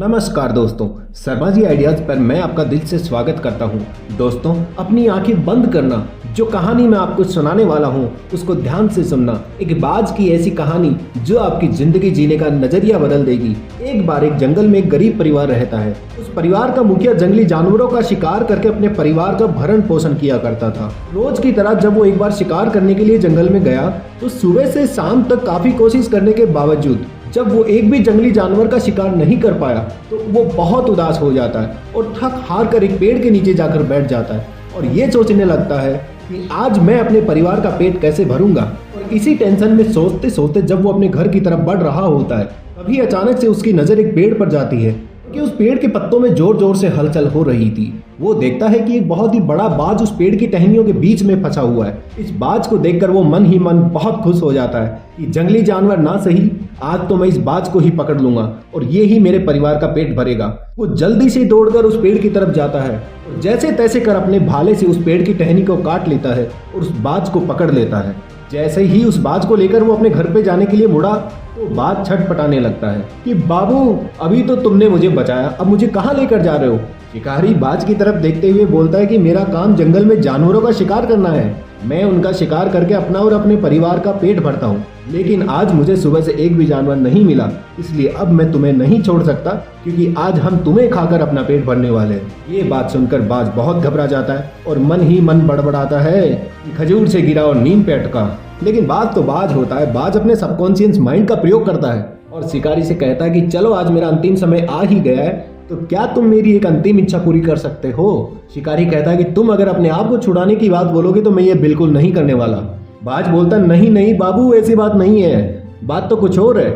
नमस्कार दोस्तों, शर्मा जी आइडियाज पर मैं आपका दिल से स्वागत करता हूं। दोस्तों, अपनी आंखें बंद करना। जो कहानी मैं आपको सुनाने वाला हूं उसको ध्यान से सुनना। एक बाज की ऐसी कहानी जो आपकी जिंदगी जीने का नजरिया बदल देगी। एक बार एक जंगल में एक गरीब परिवार रहता है। उस परिवार का मुखिया जंगली जानवरों का शिकार करके अपने परिवार का भरण पोषण किया करता था। रोज की तरह जब वो एक बार शिकार करने के लिए जंगल में गया तो सुबह से शाम तक काफी कोशिश करने के बावजूद जब वो एक भी जंगली जानवर का शिकार नहीं कर पाया तो वो बहुत उदास हो जाता है और थक हार कर एक पेड़ के नीचे जाकर बैठ जाता है और ये सोचने लगता है कि आज मैं अपने परिवार का पेट कैसे भरूंगा। और इसी टेंशन में सोचते सोचते जब वो अपने घर की तरफ बढ़ रहा होता है तभी अचानक से उसकी नज़र एक पेड़ पर जाती है कि उस पेड़ के पत्तों में जोर जोर से हलचल हो रही थी। वो देखता है कि एक बहुत ही बड़ा बाज उस पेड़ की टहनियों के बीच में फंसा हुआ है। इस बाज को देखकर वो मन ही मन बहुत खुश हो जाता है कि जंगली जानवर ना सही, आज तो मैं इस बाज को ही पकड़ लूंगा और ये ही मेरे परिवार का पेट भरेगा। वो जल्दी से दौड़कर उस पेड़ की तरफ जाता है और जैसे तैसे कर अपने भाले से उस पेड़ की टहनी को काट लेता है और उस बाज को पकड़ लेता है। जैसे ही उस बाज को लेकर वो अपने घर पे जाने के लिए मुड़ा तो बाज छटपटाने लगता है कि बाबू, अभी तो तुमने मुझे बचाया, अब मुझे कहाँ लेकर जा रहे हो। शिकारी बाज की तरफ देखते हुए बोलता है कि मेरा काम जंगल में जानवरों का शिकार करना है। मैं उनका शिकार करके अपना और अपने परिवार का पेट भरता हूँ, लेकिन आज मुझे सुबह से एक भी जानवर नहीं मिला, इसलिए अब मैं तुम्हें नहीं छोड़ सकता क्योंकि आज हम तुम्हें खाकर अपना पेट भरने वाले हैं। ये बात सुनकर बाज बहुत घबरा जाता है और मन ही मन बड़बड़ाता है कि खजूर से गिरा और नीम पे अटका। लेकिन बाज तो बाज होता है। बाज अपने सबकॉन्शियस माइंड का प्रयोग करता है और शिकारी से कहता है कि चलो आज मेरा अंतिम समय आ ही गया है, तो क्या तुम मेरी एक अंतिम इच्छा पूरी कर सकते हो। शिकारी कहता है कि तुम अगर अपने आप को छुड़ाने की बात बोलोगे तो मैं ये बिल्कुल नहीं करने वाला। बाज बोलता नहीं नहीं बाबू, ऐसी बात नहीं है, बात तो कुछ और है।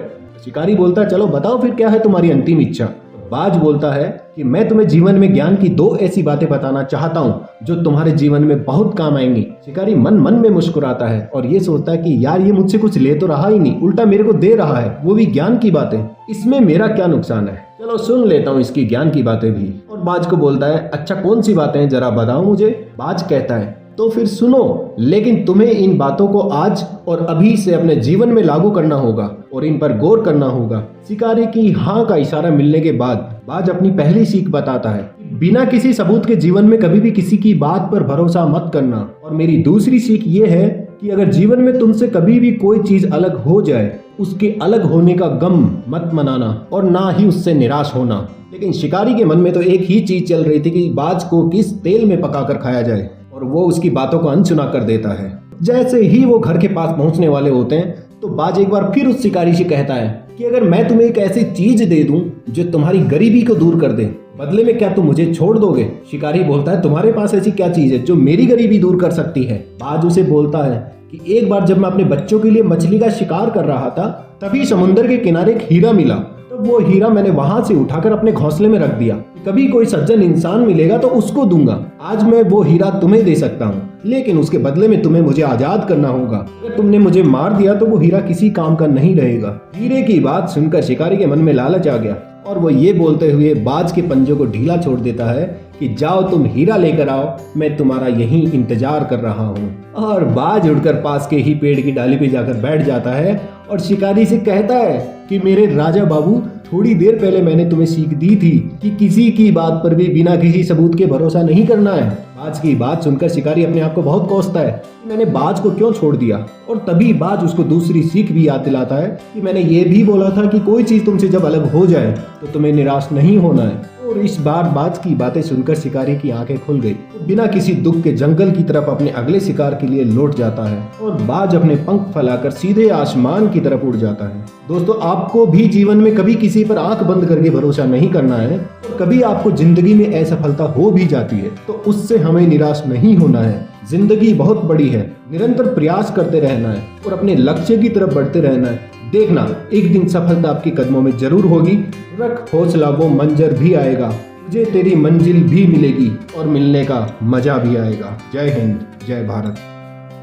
शिकारी बोलता चलो बताओ फिर क्या है तुम्हारी अंतिम इच्छा। बाज बोलता है कि मैं तुम्हें जीवन में ज्ञान की दो ऐसी बातें बताना चाहता हूँ जो तुम्हारे जीवन में बहुत काम आएंगी। शिकारी मन मन में मुस्कुराता है और ये सोचता है कि यार ये मुझसे कुछ ले तो रहा ही नहीं, उल्टा मेरे को दे रहा है, वो भी ज्ञान की बातें। इसमें मेरा क्या नुकसान है, चलो सुन लेता हूँ इसकी ज्ञान की बातें भी। और बाज को बोलता है अच्छा कौन सी बातें हैं जरा बताओ मुझे। बाज कहता है तो फिर सुनो, लेकिन तुम्हें इन बातों को आज और अभी से अपने जीवन में लागू करना होगा और इन पर गौर करना होगा। शिकारी की हाँ का इशारा मिलने के बाद बाज अपनी पहली सीख बताता है, बिना किसी सबूत के जीवन में कभी भी किसी की बात पर भरोसा मत करना। और मेरी दूसरी सीख ये है कि अगर जीवन में तुमसे कभी भी कोई चीज अलग हो जाए, उसके अलग होने का गम मत मनाना और ना ही उससे निराश होना। लेकिन शिकारी के मन में तो एक ही चीज चल रही थी कि बाज को किस तेल में पकाकर खाया जाए, और वो उसकी बातों को अनसुना कर देता है। जैसे ही वो घर के पास पहुंचने वाले होते हैं तो बाज एक बार फिर उस शिकारी से कहता है कि अगर मैं तुम्हें एक ऐसी चीज दे दूं जो तुम्हारी गरीबी को दूर कर दे, बदले में क्या तुम मुझे छोड़ दोगे। शिकारी बोलता है तुम्हारे पास ऐसी क्या चीज है जो मेरी गरीबी दूर कर सकती है। बाज उसे बोलता है कि एक बार जब मैं अपने बच्चों के लिए मछली का शिकार कर रहा था तभी समुद्र के किनारे एक हीरा मिला, तो वो हीरा मैंने वहां से उठाकर अपने घोंसले में रख दिया। कभी कोई सज्जन इंसान मिलेगा तो उसको दूंगा। आज मैं वो हीरा तुम्हें दे सकता हूँ, लेकिन उसके बदले में तुम्हें मुझे आजाद करना होगा। अगर तुमने मुझे मार दिया तो वो हीरा किसी काम का नहीं रहेगा। हीरे की बात सुनकर शिकारी के मन में लालच आ गया और वो ये बोलते हुए बाज के पंजों को ढीला छोड़ देता है कि जाओ तुम हीरा लेकर आओ, मैं तुम्हारा यहीं इंतजार कर रहा हूँ। और बाज उड़कर पास के ही पेड़ की डाली पे जाकर बैठ जाता है और शिकारी से कहता है कि मेरे राजा बाबू, थोड़ी देर पहले मैंने तुम्हें सीख दी थी कि किसी की बात पर भी बिना किसी सबूत के भरोसा नहीं करना है। बाज की बात सुनकर शिकारी अपने आप को बहुत कोसता है कि मैंने बाज को क्यों छोड़ दिया। और तभी बाज उसको दूसरी सीख भी याद दिलाता है कि मैंने ये भी बोला था कि कोई चीज तुमसे जब अलग हो जाए तो तुम्हें निराश नहीं होना है। और इस बार बाज की बातें सुनकर शिकारी की आंखें खुल गई। तो बिना किसी दुख के जंगल की तरफ अपने अगले शिकार के लिए लौट जाता है और बाज अपने पंख फैलाकर सीधे आसमान की तरफ उड़ जाता है। दोस्तों, आपको भी जीवन में कभी किसी पर आंख बंद करके भरोसा नहीं करना है और कभी आपको जिंदगी में असफलता हो भी जाती है तो उससे हमें निराश नहीं होना है। जिंदगी बहुत बड़ी है, निरंतर प्रयास करते रहना है और अपने लक्ष्य की तरफ बढ़ते रहना है। देखना एक दिन सफलता आपके कदमों में जरूर होगी। रख हौसला, वो मंजर भी आएगा, तुझे तेरी मंजिल भी मिलेगी और मिलने का मजा भी आएगा। जय हिंद, जय भारत।